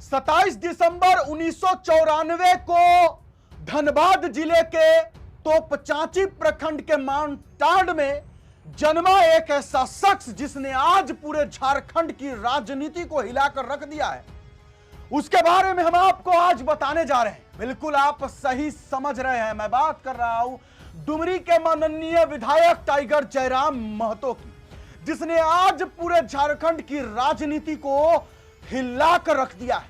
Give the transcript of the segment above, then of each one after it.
27 दिसंबर 1994 को धनबाद जिले के तोपचांची प्रखंड के मानटांड में जन्मा एक ऐसा शख्स जिसने आज पूरे झारखंड की राजनीति को हिलाकर रख दिया है, उसके बारे में हम आपको आज बताने जा रहे हैं। बिल्कुल आप सही समझ रहे हैं, मैं बात कर रहा हूं डुमरी के माननीय विधायक टाइगर जयराम महतो की, जिसने आज पूरे झारखंड की राजनीति को हिलाकर रख दिया है।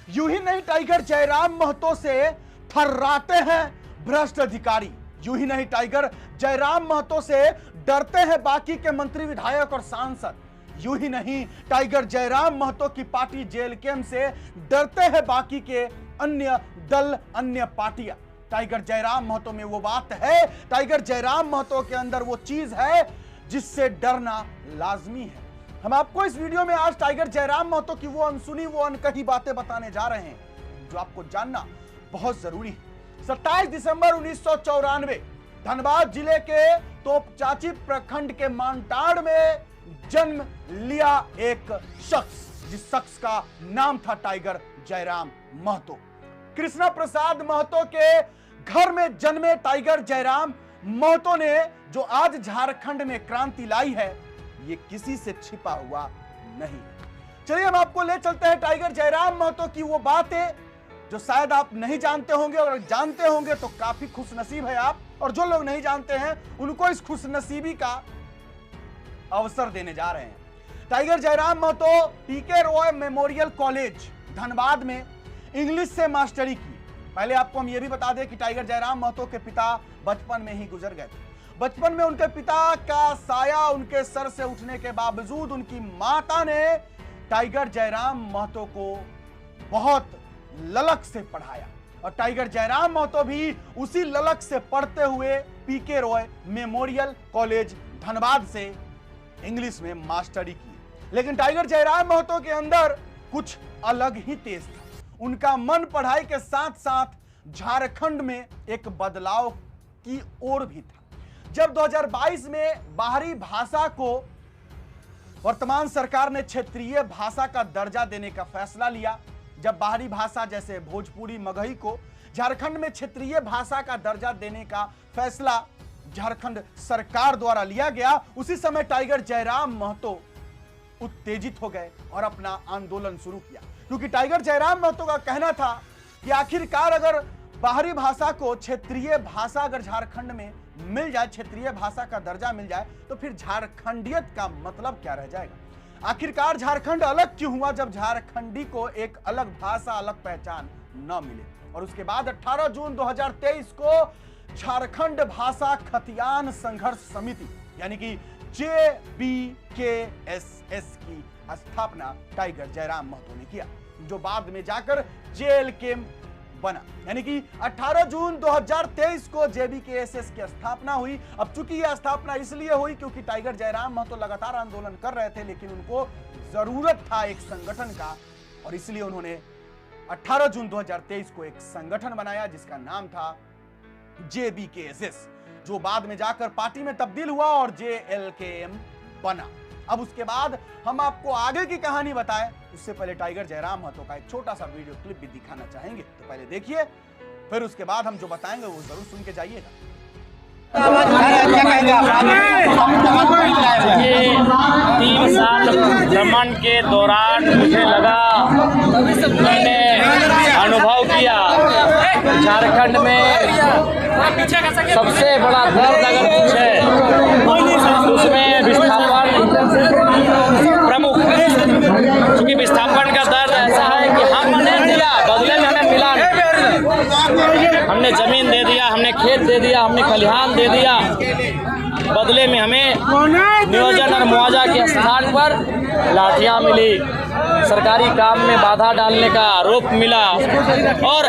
यूं ही नहीं, टाइगर जयराम महतो से थर्राते हैं भ्रष्ट अधिकारी, यूं ही नहीं टाइगर जयराम महतो से डरते हैं बाकी के मंत्री विधायक और सांसद, यूं ही नहीं टाइगर जयराम महतो की पार्टी जेल कैंप से डरते हैं बाकी के अन्य दल, अन्य पार्टियां। टाइगर जयराम महतो में वो बात है, टाइगर जयराम महतो के अंदर वो चीज है जिससे डरना लाजमी है। हम आपको इस वीडियो में आज टाइगर जयराम महतो की वो अनसुनी, वो अनकही बातें बताने जा रहे हैं जो आपको जानना बहुत जरूरी है। 27 दिसंबर 1994 धनबाद जिले के तोपचांची प्रखंड के मानटांड में जन्म लिया एक शख्स, जिस शख्स का नाम था टाइगर जयराम महतो। कृष्णा प्रसाद महतो के घर में जन्मे टाइगर जयराम महतो ने जो आज झारखंड में क्रांति लाई है, ये किसी से छिपा हुआ नहीं। चलिए हम आपको ले चलते हैं टाइगर जयराम महतो की वो बातें जो शायद आप नहीं जानते होंगे, और जानते होंगे तो काफी खुशनसीब है आप, और जो लोग नहीं जानते हैं उनको इस खुशनसीबी का अवसर देने जा रहे हैं। टाइगर जयराम महतो पीके रॉय मेमोरियल कॉलेज धनबाद में इंग्लिश से मास्टरी की। पहले आपको हम ये भी बता दें कि टाइगर जयराम महतो के पिता बचपन में ही गुजर गए थे। बचपन में उनके पिता का साया उनके सर से उठने के बावजूद उनकी माता ने टाइगर जयराम महतो को बहुत ललक से पढ़ाया, और टाइगर जयराम महतो भी उसी ललक से पढ़ते हुए पीके रॉय मेमोरियल कॉलेज धनबाद से इंग्लिश में मास्टरी की। लेकिन टाइगर जयराम महतो के अंदर कुछ अलग ही तेज था। उनका मन पढ़ाई के साथ साथ झारखंड में एक बदलाव की ओर भी था। जब 2022 में बाहरी भाषा को वर्तमान सरकार ने क्षेत्रीय भाषा का दर्जा देने का फैसला लिया, जब बाहरी भाषा जैसे भोजपुरी, मगही को झारखंड में क्षेत्रीय भाषा का दर्जा देने का फैसला झारखंड सरकार द्वारा लिया गया, उसी समय टाइगर जयराम महतो उत्तेजित हो गए और अपना आंदोलन शुरू किया। क्योंकि टाइगर जयराम महतो का कहना था कि आखिरकार अगर बाहरी भाषा को क्षेत्रीय भाषा अगर झारखंड में मिल जाए, क्षेत्रीय भाषा का दर्जा मिल जाए, तो फिर झारखंडियत का मतलब क्या रह जाएगा। आखिरकार झारखंड अलग क्यों हुआ जब झारखंडी को एक अलग भाषा, अलग पहचान न मिले। और उसके बाद 18 जून 2023 को झारखंड भाषा खतियान संघर्ष समिति यानी कि JBKSS की स्थापना टाइगर जयराम महतो ने किया, जो बाद में जाकर जेल कैंप बना। यानी कि 18 जून 2023 को JBKSS की स्थापना हुई। अब चूंकि यह स्थापना इसलिए हुई क्योंकि टाइगर जयराम महतो लगातार आंदोलन कर रहे थे, लेकिन उनको जरूरत था एक संगठन का, और इसलिए उन्होंने 18 जून 2023 को एक संगठन बनाया जिसका नाम था JBKSS, जो बाद में जाकर पार्टी में तब्दील हुआ और JLKM बना। अब उसके बाद हम आपको आगे की कहानी बताएं, उससे पहले टाइगर जयराम महतो का एक छोटा सा वीडियो क्लिप भी दिखाना चाहेंगे, तो पहले देखिए, फिर उसके बाद हम जो बताएंगे वो जरूर सुन के जाइएगा। 3 साल भ्रमण के दौरान मुझे लगा, मैंने अनुभव किया झारखंड में सबसे बड़ा दर्द अगर कुछ है उसमें विस्थापन प्रमुख, क्योंकि विस्थापन का दर्द ऐसा है कि हमने दिया, बदले में हमें मिला नहीं। हमने जमीन दे दिया, हमने खेत दे दिया, हमने खलिहान दे दिया, बदले में हमें नियोजन और मुआवजा के स्थान पर लाठियां मिली, सरकारी काम में बाधा डालने का आरोप मिला, और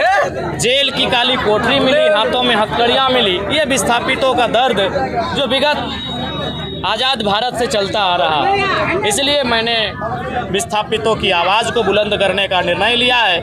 जेल की काली कोठरी मिली, हाथों में हथकड़ियां मिली। ये विस्थापितों का दर्द जो विगत आज़ाद भारत से चलता आ रहा है, इसलिए मैंने विस्थापितों की आवाज़ को बुलंद करने का निर्णय लिया है।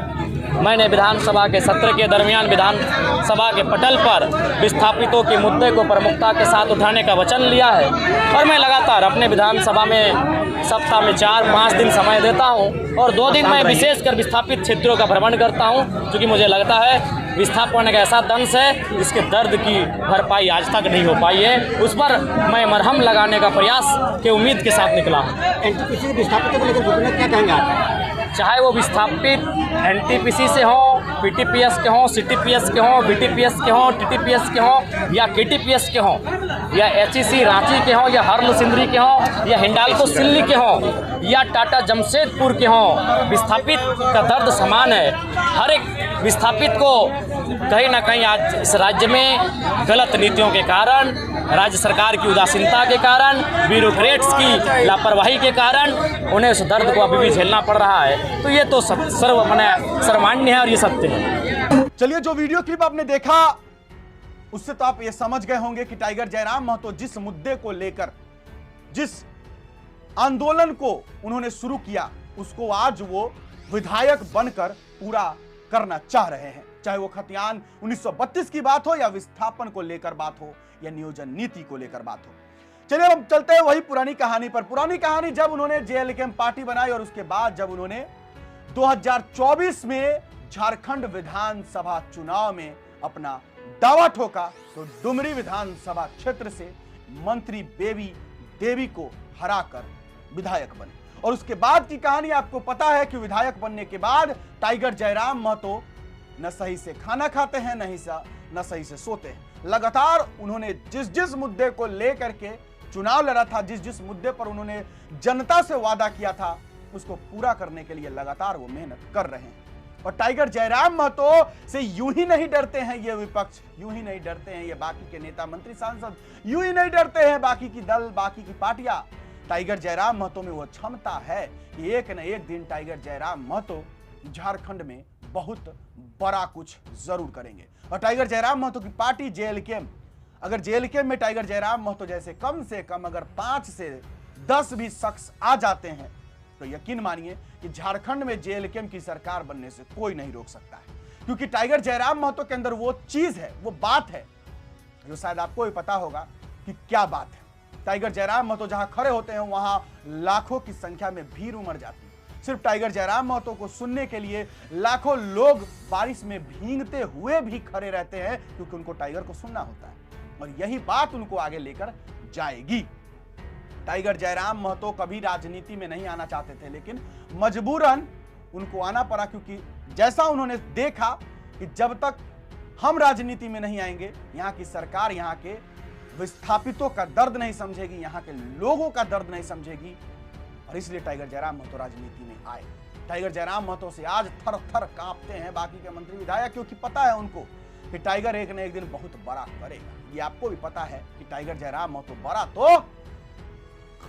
मैंने विधानसभा के सत्र के दरमियान विधानसभा के पटल पर विस्थापितों के मुद्दे को प्रमुखता के साथ उठाने का वचन लिया है और मैं लगातार अपने विधानसभा में सप्ताह में 4-5 दिन समय देता हूं और 2 दिन मैं विशेषकर विस्थापित क्षेत्रों का भ्रमण करता हूं, क्योंकि मुझे लगता है विस्थापन एक ऐसा दंश है जिसके दर्द की भरपाई आज तक नहीं हो पाई है। उस पर मैं मरहम लगाने का प्रयास के उम्मीद के साथ निकला हूँ। एनटीपीसी विस्थापितों को लेकर क्या कहेंगे आप? चाहे वो विस्थापित एनटीपीसी से हों, पीटीपीएस के हों, सीटीपीएस के हों, बीटीपीएस के हों, टीटीपीएस के हों या केटीपीएस के हों, या एचईसी रांची के हों, या हर्ल सिंदरी के हों, या हिंडाल्को सिल्ली के हों, या टाटा जमशेदपुर के हों, विस्थापित का दर्द समान है। हर एक विस्थापित को कहीं ना कहीं आज इस राज्य में गलत नीतियों के कारण, राज्य सरकार की उदासीनता के कारण, ब्यूरोक्रेट्स की लापरवाही के कारण उन्हें उस दर्द को अभी भी झेलना पड़ रहा है। तो ये तो सर्वमान्य है और ये सत्य है। चलिए, जो वीडियो क्लिप आपने देखा उससे तो आप ये समझ गए होंगे कि टाइगर जयराम महतो जिस मुद्दे को लेकर, जिस आंदोलन को उन्होंने शुरू किया, उसको आज वो विधायक बनकर पूरा करना चाह रहे हैं। चाहे वो खतियान 1932 की बात हो, या विस्थापन को लेकर बात हो, या नियोजन नीति को लेकर बात हो। चलिए हम चलते हैं वही पुरानी कहानी पर। पुरानी कहानी जब उन्होंने जेएलके पार्टी बनाई और उसके बाद जब उन्होंने 2024 में झारखंड विधानसभा चुनाव में अपना दावा ठोका, तो डुमरी विधानसभा क्षेत्र से मंत्री बेबी देवी को हराकर विधायक बने। और उसके बाद की कहानी आपको पता है कि विधायक बनने के बाद टाइगर जयराम महतो न सही से खाना खाते हैं, न सही से सोते हैं। लगातार उन्होंने जिस मुद्दे को लेकर के चुनाव लड़ा था, जिस मुद्दे पर उन्होंने जनता से वादा किया था, उसको पूरा करने के लिए लगातार वो मेहनत कर रहे हैं। और टाइगर जयराम महतो से यूं ही नहीं डरते हैं ये विपक्ष, यूं ही नहीं डरते हैं ये बाकी के नेता मंत्री सांसद, यूं ही नहीं डरते हैं बाकी की दल, बाकी की पार्टियां। टाइगर जयराम महतो में वो क्षमता है कि एक न एक दिन टाइगर जयराम महतो झारखंड में बहुत बड़ा कुछ जरूर करेंगे। और टाइगर जयराम महतो की पार्टी जेएलके, अगर जेएलके में टाइगर जयराम महतो जैसे कम से कम अगर 5 से 10 भी शख्स आ जाते हैं, तो यकीन मानिए कि झारखंड में जेएलके की सरकार बनने से कोई नहीं रोक सकता है। क्योंकि टाइगर जयराम महतो के अंदर वो चीज है, वो बात है जो शायद आपको भी पता होगा कि क्या बात है। टाइगर जयराम महतो जहां खड़े होते हैं वहां लाखों की संख्या में भीड़ उमड़ जाती है। सिर्फ टाइगर जयराम महतो को सुनने के लिए लाखों लोग बारिश में भीगते हुए भी खड़े रहते हैं, क्योंकि उनको टाइगर को सुनना होता है और यही बात उनको आगे लेकर जाएगी। टाइगर जयराम महतो कभी राजनीति में नहीं आना चाहते थे, लेकिन मजबूरन उनको आना पड़ा, क्योंकि जैसा उन्होंने देखा कि जब तक हम राजनीति में नहीं आएंगे, यहाँ की सरकार यहाँ के विस्थापितों का दर्द नहीं समझेगी, यहाँ के लोगों का दर्द नहीं समझेगी। और इसलिए टाइगर जयराम महतो राजनीति में आए। टाइगर जयराम महतो से आज थर थर कांपते हैं बाकी के मंत्री विधायक, क्योंकि पता है उनको कि टाइगर एक न एक दिन बहुत बड़ा करेगा। ये आपको भी पता है कि टाइगर जयराम महतो बड़ा तो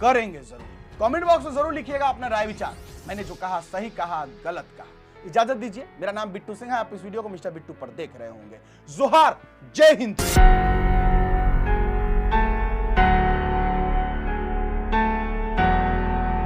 करेंगे जरूर। कमेंट बॉक्स में जरूर लिखिएगा अपना राय विचार, मैंने जो कहा सही कहा, गलत कहा। इजाजत दीजिए, मेरा नाम बिट्टू सिंह है, आप इस वीडियो को मिस्टर बिट्टू पर देख रहे होंगे। जोहार, जय हिंद।